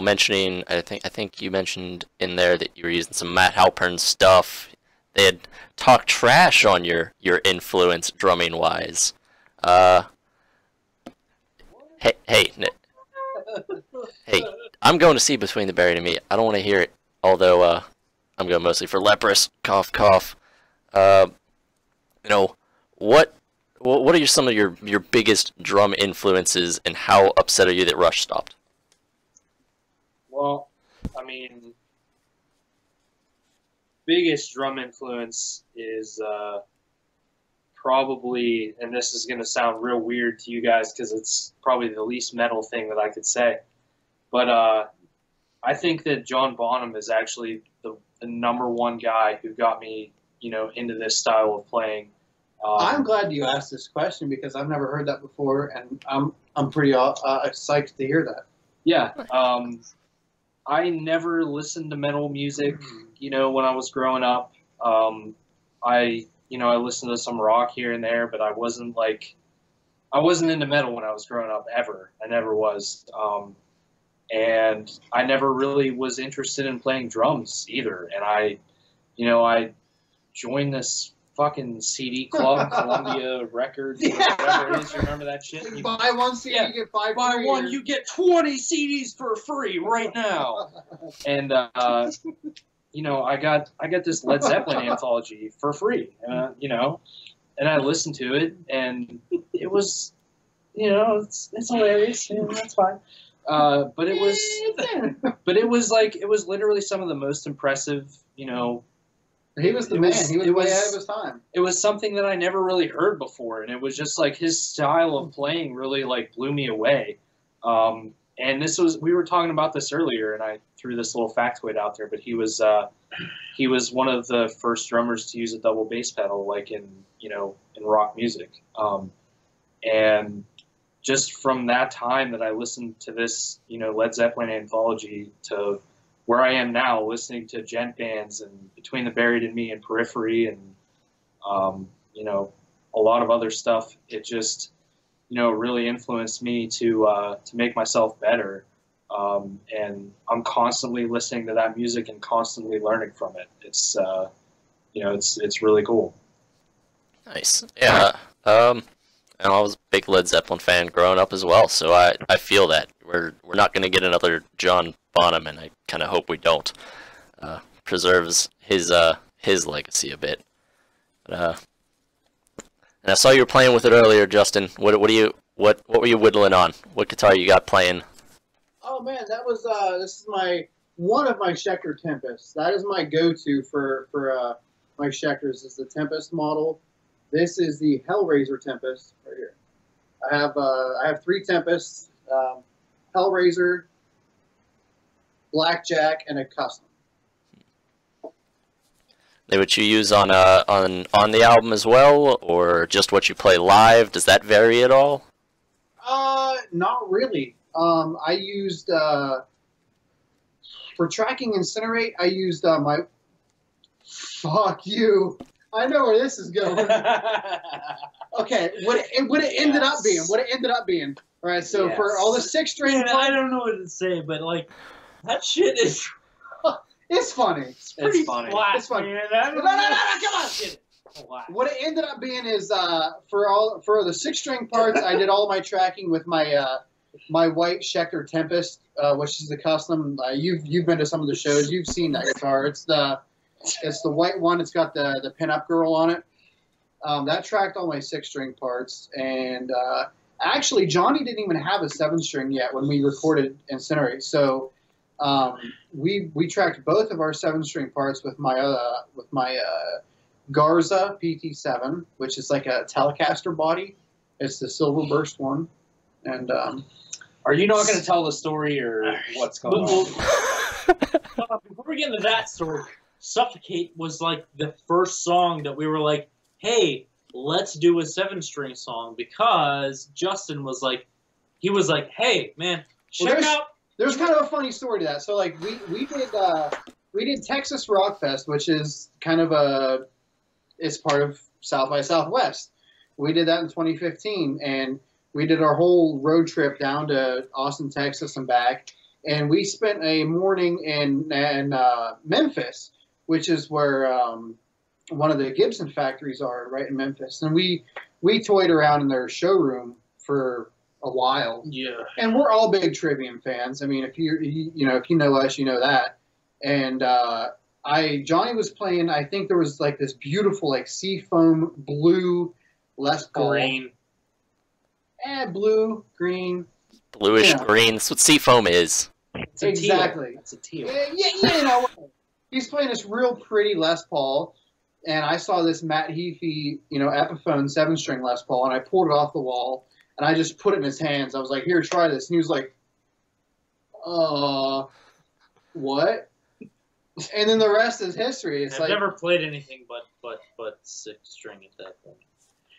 mentioning, I think you mentioned in there that you were using some Matt Halpern stuff. They had talked trash on your influence drumming wise. Hey, I'm going to see Between the Buried and Me. I don't want to hear it, although I'm going mostly for Leprous. Cough, cough. What are some of your biggest drum influences, and how upset are you that Rush stopped? Well, I mean, biggest drum influence is probably, and this is going to sound real weird to you guys because it's probably the least metal thing that I could say, but I think that John Bonham is actually the number one guy who got me, into this style of playing. I'm glad you asked this question because I've never heard that before, and I'm pretty psyched to hear that. Yeah. I never listened to metal music, when I was growing up. I listened to some rock here and there, but I wasn't into metal when I was growing up, ever. I never was. And I never really was interested in playing drums either. And I joined this fucking CD club, Columbia Records, whatever it is. You remember that shit? You buy one CD, you get 5 Buy free, one, or- you get 20 CDs for free right now. And I got this Led Zeppelin anthology for free, and I listened to it, and it was, it's hilarious, and that's fine. But it was literally some of the most impressive, He was the man. He was way ahead of his time. It was something that I never really heard before, and it was just like his style of playing really like blew me away. And we were talking about this earlier, and I threw this little factoid out there, but he was one of the first drummers to use a double bass pedal, like in rock music. And just from that time that I listened to this, Led Zeppelin anthology to where I am now, listening to gent bands and Between the Buried and Me and Periphery and, a lot of other stuff, it just, really influenced me to make myself better. And I'm constantly listening to that music and constantly learning from it. It's, it's really cool. Nice. Yeah. And I was a big Led Zeppelin fan growing up as well, so I feel that we're not going to get another John Bonham, and I kind of hope we don't. Preserves his legacy a bit. And I saw you were playing with it earlier, Justin. What were you whittling on? What guitar you got playing? Oh man, that was this is one of my Schecter Tempests. That is my go-to for my Schecters is the Tempest model. This is the Hellraiser Tempest right here. I have 3 Tempests, Hellraiser, Blackjack, and a custom. They what you use on the album as well, or just what you play live? Does that vary at all? Not really. I used for tracking Incinerate. I used my. Fuck you. I know where this is going. Okay, what it ended up being. All right, so for all the 6-string, I don't know what to say, but like that shit is. It's funny. It's funny. Flat, it's funny. Man. No, come on. What it ended up being is for the 6-string parts, I did all my tracking with my my white Schecter Tempest, which is the custom. You've been to some of the shows. You've seen that guitar. It's the white one. It's got the pinup girl on it. That tracked all my 6-string parts. And actually, Johnny didn't even have a 7-string yet when we recorded Incinerate. So we tracked both of our 7-string parts with my Garza PT7, which is like a Telecaster body. It's the silver burst one. And are you not going to tell the story or what's going on? Before we get into that story, Suffocate was like the first song that we were like, hey, let's do a 7-string song, because Justin was like, hey, man, check out. There's kind of a funny story to that. So like we did Texas Rock Fest, which is kind of it's part of South by Southwest. We did that in 2015, and we did our whole road trip down to Austin, Texas, and back. And we spent a morning in Memphis, which is where one of the Gibson factories are, right in Memphis. And we toyed around in their showroom for a while. Yeah. And we're all big Trivium fans. I mean, if you know us, you know that. And Johnny was playing. I think there was like this beautiful like seafoam blue Les Paul. Green. Blue, green. Bluish green. That's what seafoam is. It's a Exactly. Teal. It's a teal. Yeah, he's playing this real pretty Les Paul, and I saw this Matt Heafy, Epiphone 7-string Les Paul, and I pulled it off the wall, and I just put it in his hands. I was like, here, try this. And he was like, what? And then the rest is history. I've never played anything but 6-string at that point.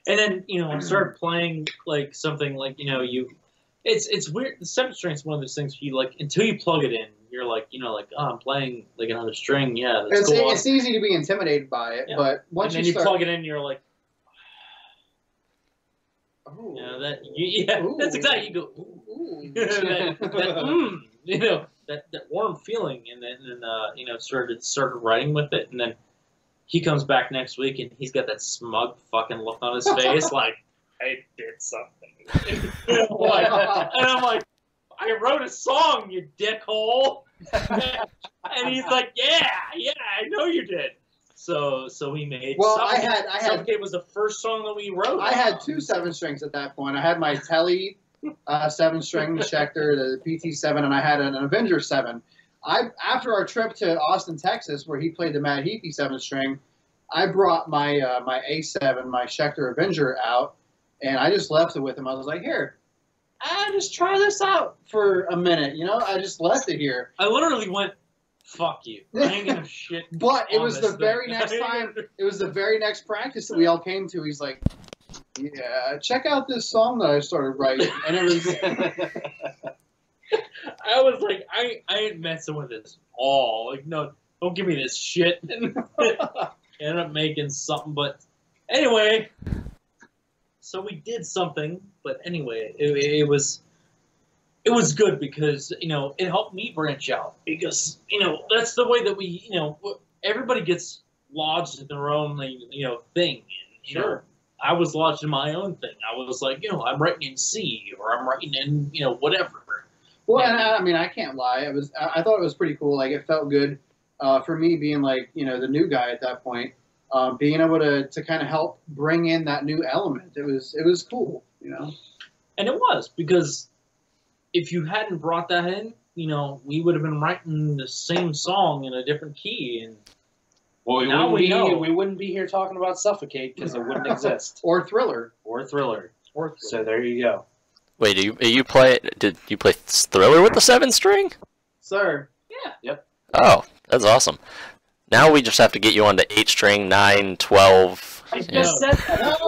And then, I started playing like something like, it's weird. The 7-string is one of those things you like until you plug it in, you're like, oh, I'm playing like another string. Yeah, that's cool. It's easy to be intimidated by it, yeah. but once and then you plug it in, you're like, oh, that's exactly. You go, ooh, that warm feeling, and then started writing with it, and then he comes back next week and he's got that smug fucking look on his face, like I did something. And I'm like, I wrote a song, you dickhole. And he's like, yeah, I know you did. So we made. Well, Suffocate. I had. Suffocate was the first song that we wrote. I had 2 7-strings at that point. I had my Telly 7-string Schecter, the PT7, and I had an Avenger 7. After our trip to Austin, Texas, where he played the Matt Heafy 7-string, I brought my my A7, my Schecter Avenger out, and I just left it with him. I was like, here, just try this out for a minute. You know, I just left it here. I literally went, fuck you. I ain't gonna shit. But it on was this the very thing. next time. It was the very next practice that we all came to. He's like, yeah, check out this song that I started writing, and it was. I was like, I ain't messing with this at all. Like, no, don't give me this shit. Ended up making something, but anyway. So we did something, but anyway, it was good because, you know, it helped me branch out because, you know, that's the way that we, you know, everybody gets lodged in their own, you know, thing. And, you know, I was lodged in my own thing. I was like, you know, I'm writing in C or I'm writing in, you know, whatever. Well, and I mean, I can't lie. I thought it was pretty cool. Like, it felt good for me being like, you know, the new guy at that point. Being able to kind of help bring in that new element. It was cool, you know. And it was, because if you hadn't brought that in, you know, we would have been writing the same song in a different key. And well, we wouldn't be here talking about Suffocate because it wouldn't exist. Or Thriller. So there you go. Wait, did you play Thriller with the 7-string? Sir. Yeah. Yep. Oh, that's awesome. Now we just have to get you onto 8-string, 9, 12. I just said that.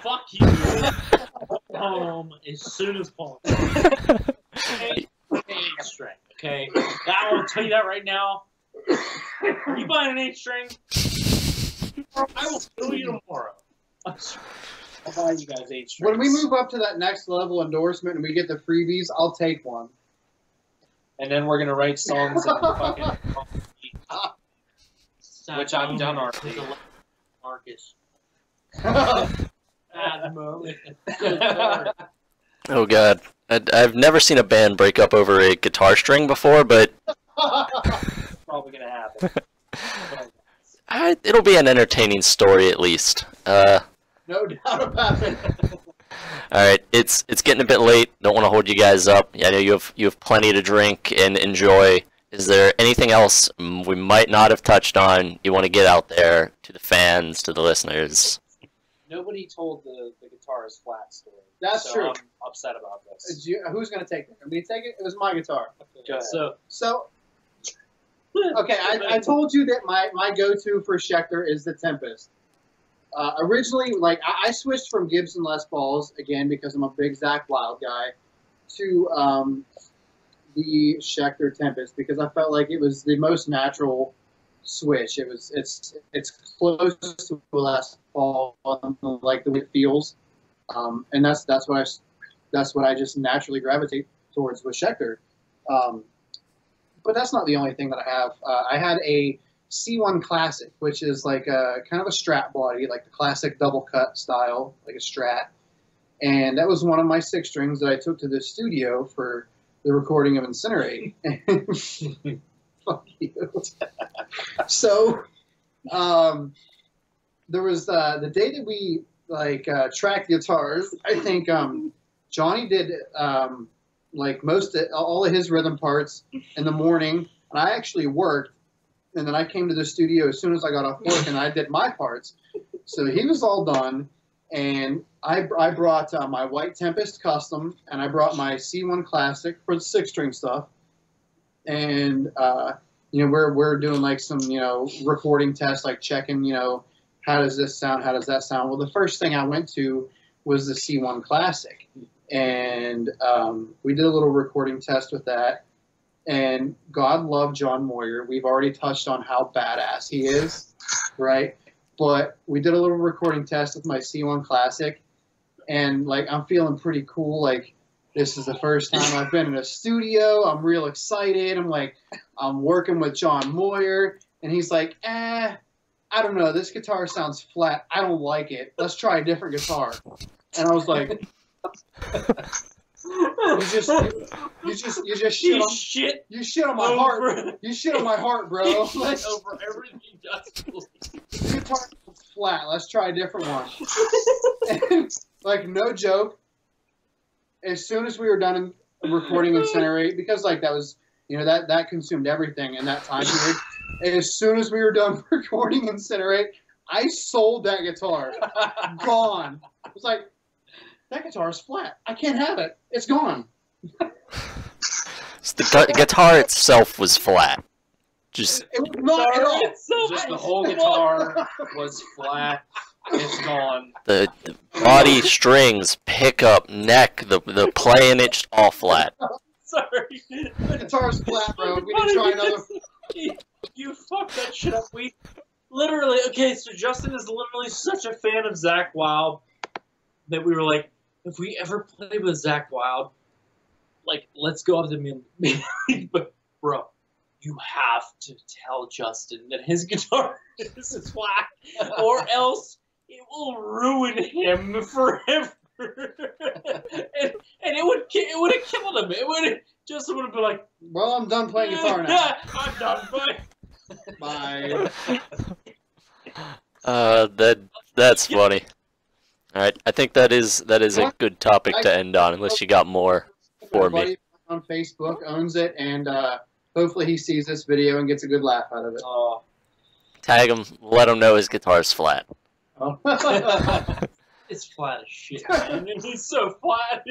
Fuck you. As soon as possible. 8-string. Okay, I will tell you that right now. Are you buying an 8-string? I will kill you tomorrow. I'll buy you guys 8 strings. When we move up to that next level endorsement and we get the freebies, I'll take one. And then we're gonna write songs in fucking which I'm done already. Marcus. Oh god, I've never seen a band break up over a guitar string before, but probably gonna happen. It'll be an entertaining story at least. No doubt about it. All right, it's getting a bit late. Don't want to hold you guys up. I know you have plenty to drink and enjoy. Is there anything else we might not have touched on you want to get out there to the fans, to the listeners? Nobody told the guitar is flat story. That's true. I'm upset about this. Who's going to take it? I'm going to take it. It was my guitar. Go ahead. So okay, I told you that my go-to for Schecter is the Tempest. Originally, like, I switched from Gibson Les Pauls, again, because I'm a big Zach Wild guy, to the Schecter Tempest, because I felt like it was the most natural switch. It's close to a Les Paul, like the way it feels, and that's what I just naturally gravitate towards with Schecter. But that's not the only thing that I have. I had a C1 Classic, which is like a kind of a Strat body, like the classic double cut style, like a Strat. And that was one of my 6 strings that I took to the studio for the recording of Incinerate. Fuck you. So, there was the day that we tracked guitars. I think Johnny did like all of his rhythm parts in the morning, and I actually worked. And then I came to the studio as soon as I got off work, and I did my parts. So he was all done, and I brought my White Tempest Custom, and I brought my C1 Classic for the 6-string stuff. And you know, we're doing like some, you know, recording tests, like checking, you know, how does this sound, how does that sound. Well, the first thing I went to was the C1 Classic, and we did a little recording test with that. And God love John Moyer. We've already touched on how badass he is, right? But we did a little recording test with my C1 Classic, and like I'm feeling pretty cool. Like, this is the first time I've been in a studio. I'm real excited. I'm working with John Moyer, and he's like, I don't know. This guitar sounds flat. I don't like it. Let's try a different guitar. And I was like, You just shit on my heart. You shit on my heart, bro. Over everything This guitar is flat. Let's try a different one. And, like, no joke. as soon as we were done recording Incinerate, because like that was, you know, that consumed everything in that time period. As soon as we were done recording Incinerate, I sold that guitar. Gone. It was like, that guitar is flat. I can't have it. It's gone. So the guitar itself was flat. Just It was not at all. Just the whole guitar was flat. It's gone. the body, strings, pickup, neck, the playing it, just all flat. Sorry. The guitar's flat, bro. We didn't try another. You fucked that shit up. We literally, okay, so Justin is literally such a fan of Zakk Wylde that we were like, if we ever play with Zakk Wylde, like, let's go up to him and, but, bro, you have to tell Justin that his guitar is flat, or else it will ruin him forever. and it would have killed him. Justin would have been like, Well, I'm done playing guitar now. I'm done. Bye. Bye. That's funny. All right, I think that is a good topic to end on, unless you got more for me. Everybody on Facebook owns it, and hopefully he sees this video and gets a good laugh out of it. Oh. Tag him, let him know his guitar's flat. Oh. It's flat as shit, man. It's so flat.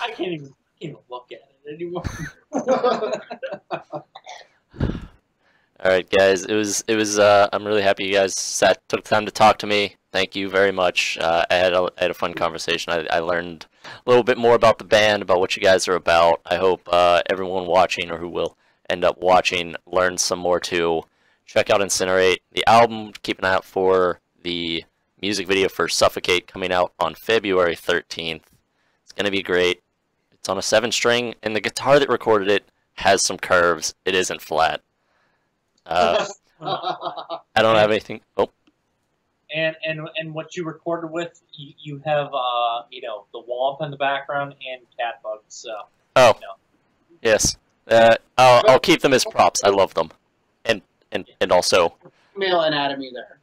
I can't even look at it anymore. All right, guys. It was. I'm really happy you guys took time to talk to me. Thank you very much. I had a fun conversation. I learned a little bit more about the band, about what you guys are about. I hope everyone watching, or who will end up watching, learns some more too. Check out Incinerate, the album. Keep an eye out for the music video for Suffocate coming out on February 13th. It's gonna be great. It's on a 7-string, and the guitar that recorded it has some curves. It isn't flat. I don't have anything. Oh. And what you recorded with, you have you know, the Womp in the background and Catbug. So. Oh. You know. Yes. I'll keep them as props. I love them. And also Male anatomy there.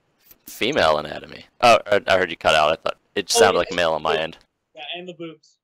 female anatomy. Oh, I heard you cut out. I thought it sounded like male on my end. Yeah, and the boobs.